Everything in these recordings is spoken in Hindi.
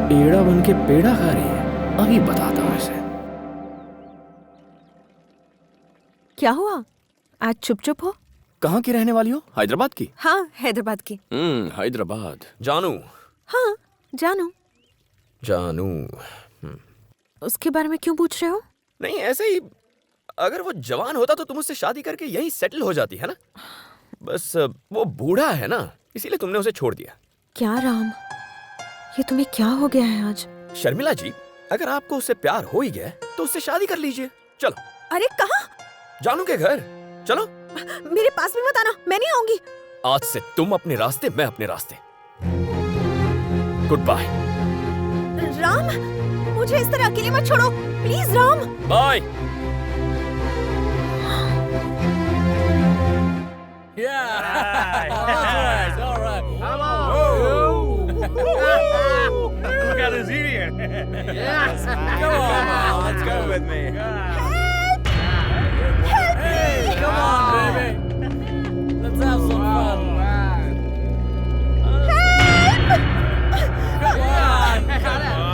पेड़ा बन के पेड़ा खा रही है, अभी बताता हूँ इसे। क्या हुआ? आज चुप चुप हो? कहाँ की रहने वाली हो? हैदराबाद की? हाँ, हैदराबाद की। हैदराबाद। जानू? हाँ, जानू। जानू। उसके बारे में क्यों पूछ रहे हो? नहीं, ऐसे ही। अगर वो जवान होता तो तुम उससे शादी करके यहीं सेटल हो जाती, है ना? बस वो बूढ़ा है ना, इसीलिए तुमने उसे छोड़ दिया। क्या राम, ये तुम्हें क्या हो गया है आज? शर्मिला जी, अगर आपको उससे प्यार हो ही गया तो उससे शादी कर लीजिए। चलो। अरे कहाँ? जानू के घर चलो। मेरे पास भी मत आना, मैं नहीं आऊंगी। आज से तुम अपने रास्ते, मैं अपने रास्ते। Good bye. राम, मुझे इस तरह अकेले मत छोड़ो, please Ram. Bye. Look at this idiot. Yes. Come on, let's go with me. Hey, come on, baby. Let's have some fun. Come on. Come on.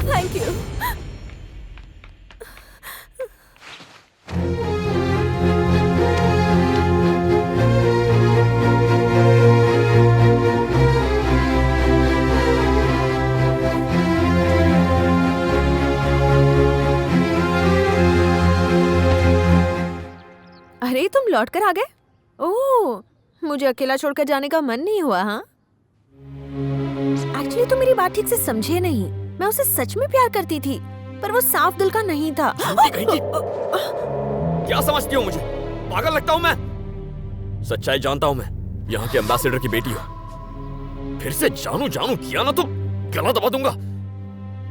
Thank you. अरे तुम लौट कर आ गए? ओह, मुझे अकेला छोड़कर जाने का मन नहीं हुआ। हाँ, एक्चुअली तुम मेरी बात ठीक से समझे नहीं। मैं उसे सच में प्यार करती थी, पर वो साफ दिल का नहीं था। क्या समझती हो मुझे? पागल लगता हूँ मैं? सच्चाई जानता हूँ मैं। यहाँ के एम्बेसडर की बेटी हो। फिर से जानू जानू किया ना तो गला दबा दूंगा।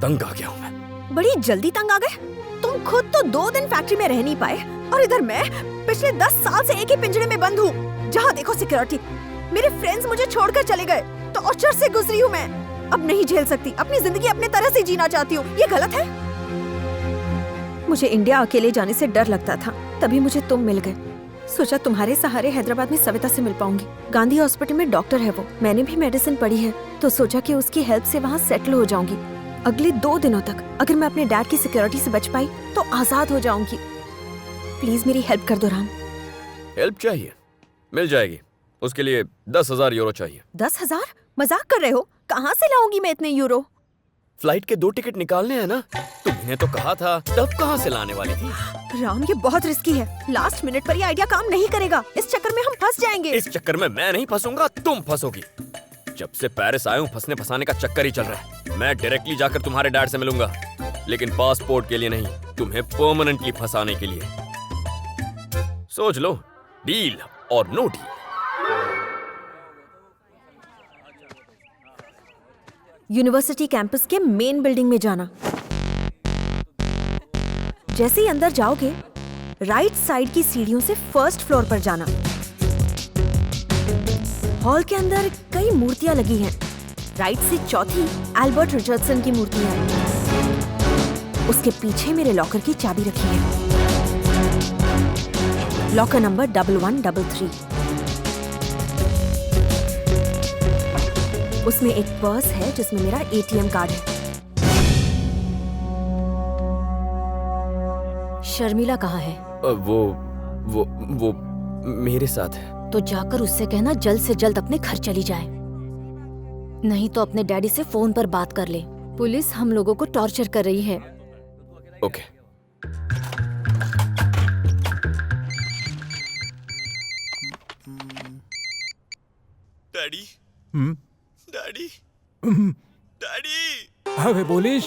तंग आ गया हूँ मैं। बड़ी जल्दी तंग आ गए? तुम खुद तो 2 दिन फैक्ट्री में रह नहीं पाए, और इधर मैं पिछले 10 साल से एक ही पिंजरे में बंद हूँ। जहाँ देखो सिक्योरिटी। मेरे फ्रेंड्स मुझे छोड़कर चले गए तो ऑर्चर्ड से गुजरी हूँ मैं। अब नहीं झेल सकती, अपनी जिंदगी अपने तरह से जीना चाहती हूँ। ये गलत है? मुझे इंडिया अकेले जाने से डर लगता था, तभी मुझे तुम मिल गए। सोचा तुम्हारे सहारे हैदराबाद में सविता से मिल पाऊंगी। गांधी हॉस्पिटल में डॉक्टर है वो, मैंने भी मेडिसिन पढ़ी है, तो सोचा कि उसकी हेल्प से वहाँ सेटल हो जाऊंगी। अगले 2 दिनों तक अगर मैं अपने डैड की सिक्योरिटी से बच पाई तो आजाद हो जाऊंगी। प्लीज मेरी हेल्प कर दो राम। हेल्प चाहिए? मिल जाएगी। उसके लिए 10,000 यूरो चाहिए। 10,000? मजाक कर रहे हो? कहाँ से लाऊंगी मैं इतने यूरो? फ्लाइट के 2 टिकट निकालने हैं ना। तुमने तो कहा था, तब कहाँ से लाने वाली थी? राम, ये बहुत रिस्की है। लास्ट मिनट पर ये आइडिया काम नहीं करेगा। इस चक्कर में हम फंस जाएंगे। इस चक्कर में मैं नहीं फंसूंगा, तुम फंसोगी। जब से पेरिस आया हूँ फंसने फंसाने का चक्कर ही चल रहा है। मैं डायरेक्टली जाकर तुम्हारे डैड से मिलूंगा, लेकिन पासपोर्ट के लिए नहीं, तुम्हें परमानेंटली फंसाने के लिए। सोच लो, डील और नो डील। यूनिवर्सिटी कैंपस के मेन बिल्डिंग में जाना। जैसे ही अंदर जाओगे, राइट साइड की सीढ़ियों से फर्स्ट फ्लोर पर जाना। हॉल के अंदर कई मूर्तियां लगी हैं। राइट से चौथी एल्बर्ट रिचर्डसन की मूर्ति है। उसके पीछे मेरे लॉकर की चाबी रखी है, लॉकर नंबर 1133। उसमें एक पर्स है जिसमें मेरा एटीएम कार्ड है। शर्मिला कहाँ है? वो मेरे साथ है। तो जाकर उससे कहना जल्द से जल्द अपने घर चली जाए, नहीं तो अपने डैडी से फोन पर बात कर ले। पुलिस हम लोगों को टॉर्चर कर रही है। ओके। Daddy, daddy, daddy. अबे बोलिश,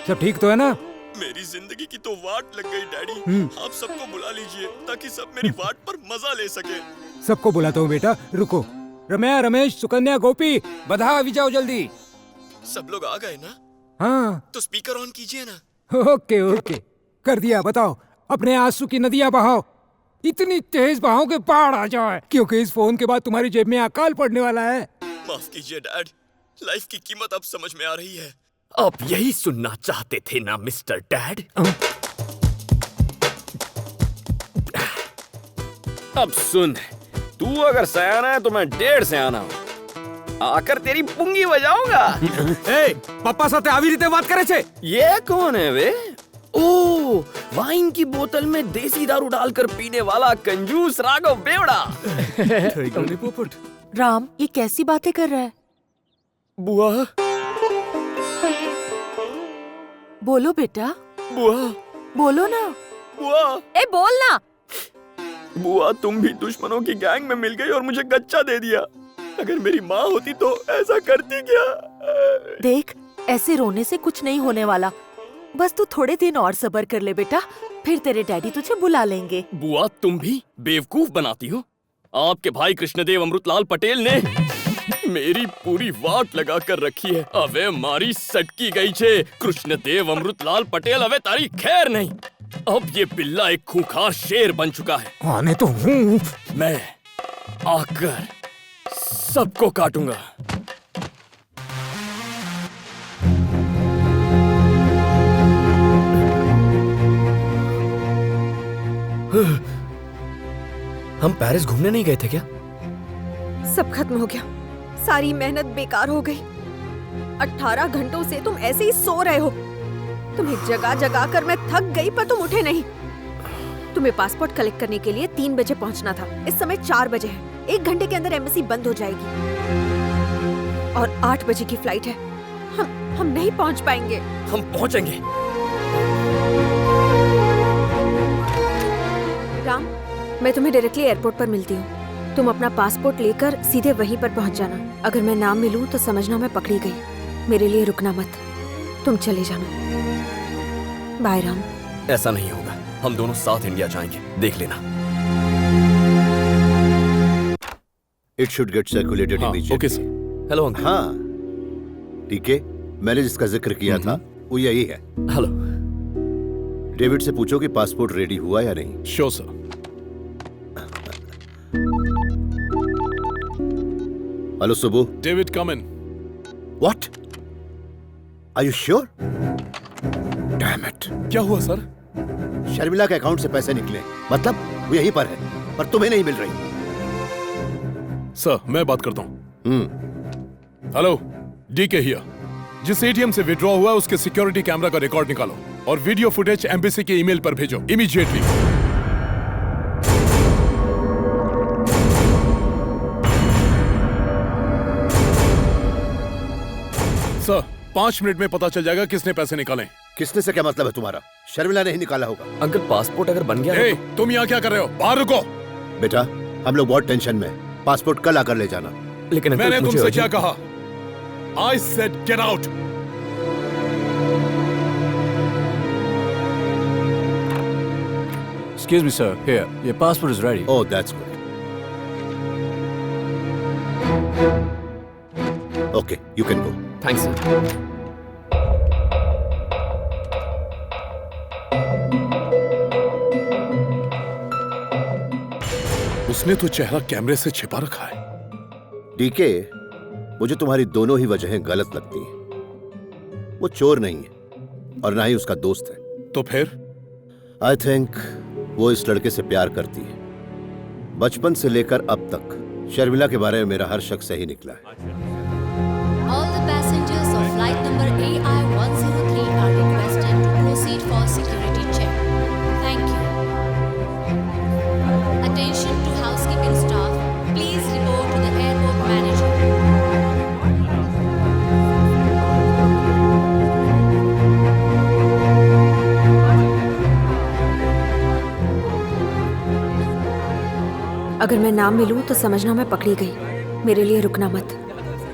सब ठीक तो है ना? मेरी जिंदगी की तो वाट लग गई डैडी। आप सबको बुला लीजिए ताकि सब मेरी वाट पर मजा ले सके। सबको बुलाता हूँ बेटा, रुको। रमैया, रमेश, सुकन्या, गोपी, बधा अभी जाओ जल्दी। सब लोग आ गए ना? हाँ। तो स्पीकर ऑन कीजिए ना। ओके ओके, कर दिया। बताओ, अपने आंसू की नदियाँ बहाओ, इतनी तेज बहाओ कि पहाड़ आ जाए, क्योंकि इस फोन के बाद तुम्हारी जेब में अकाल पड़ने वाला है। माफ कीजिए डैड, लाइफ की कीमत अब समझ में आ रही है। आप यही सुनना चाहते थे ना मिस्टर डैड? अब सुन, तू अगर सयाना है तो मैं 1.5 सयाना हूँ। आकर तेरी पुंगी बजाऊंगा। ए, पप्पा साथे આવી રીતે વાત करे छे? ये कौन है वे? ओ, वाइन की बोतल में देसी दारू डालकर पीने वाला कंजूस राघव बेवड़ा। राम, ये कैसी बातें कर रहा है? बुआ, बोलो बेटा, बुआ, बोलो ना। बुआ, ए बोल ना। बुआ, तुम भी दुश्मनों की गैंग में मिल गई और मुझे गच्चा दे दिया। अगर मेरी माँ होती तो ऐसा करती क्या? देख, ऐसे रोने से कुछ नहीं होने वाला। बस तू थोड़े दिन और सब्र कर ले बेटा, फिर तेरे डैडी तुझे बुला लेंगे। बुआ, तुम भी बेवकूफ बनाती हो। आपके भाई कृष्णदेव अमृतलाल पटेल ने मेरी पूरी वाट लगा कर रखी है। अबे मारी सटकी गई छे। कृष्णदेव अमृतलाल पटेल अबे तारी खैर नहीं। अब ये बिल्ला एक खूंखार शेर बन चुका है। आने तो हूँ। मैं आकर सबको काटूंगा। हम पेरिस घूमने नहीं गए थे क्या? सब खत्म हो गया, सारी मेहनत बेकार हो गई। 18 घंटों से तुम ऐसे ही सो रहे हो। तुम्हें जगा जगा कर मैं थक गई, पर तुम उठे नहीं। तुम्हें पासपोर्ट कलेक्ट करने के लिए 3 बजे पहुंचना था। इस समय 4 बजे है। 1 घंटे के अंदर एम्बेसी बंद हो जाएगी और 8 बजे की फ्लाइट है। हम नहीं पहुंच पाएंगे। हम पहुंचेंगे। राम, मैं तुम्हें डायरेक्टली एयरपोर्ट पर मिलती हूँ। तुम अपना पासपोर्ट लेकर सीधे वहीं पर पहुंच जाना। अगर मैं ना मिलूं तो समझना मैं पकड़ी गई। मेरे लिए रुकना मत, तुम चले जाना। बाय राम। ऐसा नहीं होगा, हम दोनों साथ इंडिया जाएंगे, देख लेना। It should get circulated immediately. Okay sir. Hello uncle. हाँ, ठीक है। मैंने जिसका जिक्र किया था वो यही है। हेलो। डेविड से पूछो कि पासपोर्ट रेडी हुआ या नहीं। Sure sir. Hello Subu. David, come in. What? Are you sure? Damn it. क्या हुआ सर? शर्मिला के अकाउंट से पैसे निकले, मतलब वो यहीं पर है, पर तुम्हें नहीं मिल रही। सर, मैं बात करता हूँ। Hello, DK here. जिस एटीएम से विड्रॉ हुआ है उसके सिक्योरिटी कैमरा का रिकॉर्ड निकालो और वीडियो फुटेज एम्बेसी के ईमेल पर भेजो इमीडिएटली। सर, 5 मिनट में पता चल जाएगा किसने पैसे निकाले। किसने से क्या मतलब है तुम्हारा? शर्मिला ने ही निकाला होगा। अंकल, पासपोर्ट अगर बन गया ए, तुम यहाँ क्या कर रहे हो? बाहर रुको। बेटा, हम लोग बहुत टेंशन में हैं। पासपोर्ट कल आकर ले जाना। लेकिन अंकल, मैंने मुझे तुमसे क्या urgent- कहा? I said get out. Excuse me, sir. Here, your passport is ready. Oh, that's good. Okay, you can go. Thanks sir. उसने तो चेहरा कैमरे से छिपा रखा है। डीके, मुझे तुम्हारी दोनों ही वजहें गलत लगती हैं। वो चोर नहीं है और ना ही उसका दोस्त है। तो फिर? आई थिंक वो इस लड़के से प्यार करती है। बचपन से लेकर अब तक शर्मिला के बारे में मेरा हर शक सही निकला है। All the passengers of flight number AI-103 are requested to proceed for security check. Thank you. Attention to housekeeping staff. Please report to the airport manager. अगर मैं ना मिलूं तो समझना मैं पकड़ी गई। मेरे लिए रुकना मत,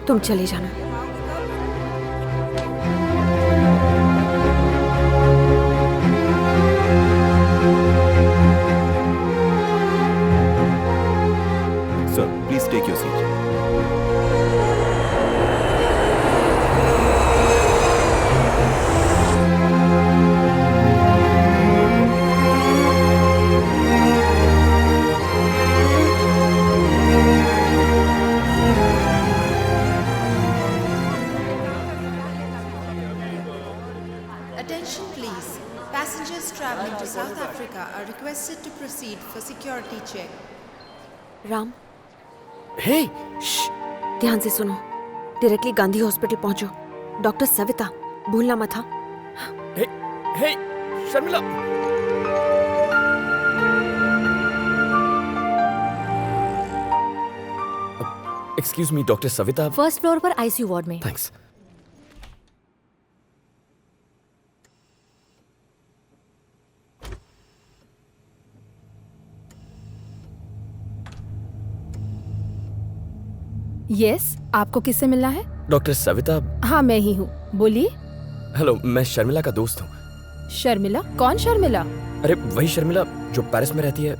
तुम चले जाना। Sir, please take your seat. Attention please. Passengers traveling to South Africa are requested to proceed for security check. Ram, हे, ध्यान से सुनो। डायरेक्टली गांधी हॉस्पिटल पहुंचो। डॉक्टर सविता, भूलना मत। हाँ, hey, Sharmila. Excuse me, doctor Savita. First floor पर आईसीयू वार्ड में। थैंक्स। यस, आपको किससे मिलना है? डॉक्टर सविता। हाँ, मैं ही हूँ, बोलिए। हेलो, मैं शर्मिला का दोस्त हूँ। शर्मिला? कौन शर्मिला? अरे वही शर्मिला जो पेरिस में रहती है,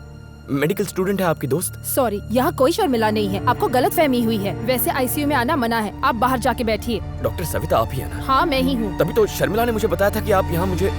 मेडिकल स्टूडेंट है आपकी दोस्त। सॉरी, यहाँ कोई शर्मिला नहीं है, आपको गलत फहमी हुई है। वैसे आईसीयू में आना मना है, आप बाहर जाके बैठिए। डॉक्टर सविता आप ही है ना? हाँ, मैं ही हूँ। तभी तो शर्मिला ने मुझे बताया था कि आप यहाँ मुझे